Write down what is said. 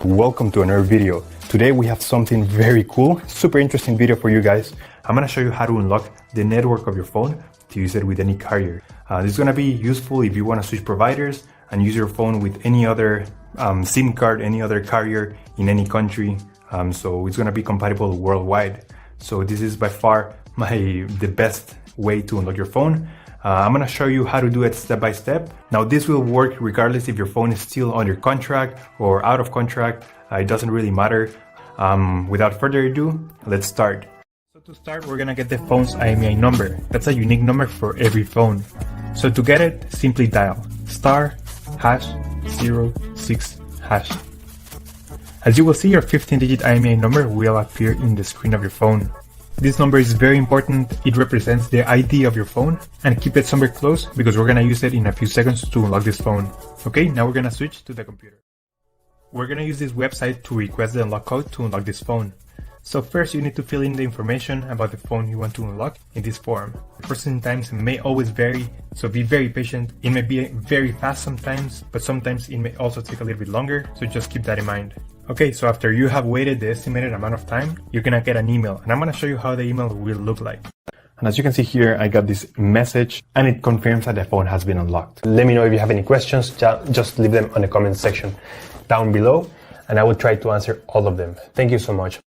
Welcome to another video. Today we have something very cool, super interesting video for you guys. I'm gonna show you how to unlock the network of your phone to use it with any carrier. This is gonna be useful if you wanna switch providers and use your phone with any other SIM card, any other carrier in any country. So it's gonna be compatible worldwide. So this is by far the best way to unlock your phone. I'm gonna show you how to do it step by step. Now this will work regardless if your phone is still under contract or out of contract. It doesn't really matter. Without further ado, let's start. So to start, we're gonna get the phone's IMEI number. That's a unique number for every phone. So to get it, simply dial *#06#. As you will see, your 15-digit IMEI number will appear in the screen of your phone. This number is very important. It represents the ID of your phone, and keep it somewhere close because we're gonna use it in a few seconds to unlock this phone. Okay, now we're gonna switch to the computer. We're gonna use this website to request the unlock code to unlock this phone. So first you need to fill in the information about the phone you want to unlock in this form. Processing times may always vary, so be very patient. It may be very fast sometimes, but sometimes it may also take a little bit longer, so just keep that in mind. Okay, so after you have waited the estimated amount of time, you're gonna get an email, and I'm gonna show you how the email will look like. And as you can see here, I got this message, and it confirms that the phone has been unlocked. Let me know if you have any questions, just leave them on the comment section down below, and I will try to answer all of them. Thank you so much.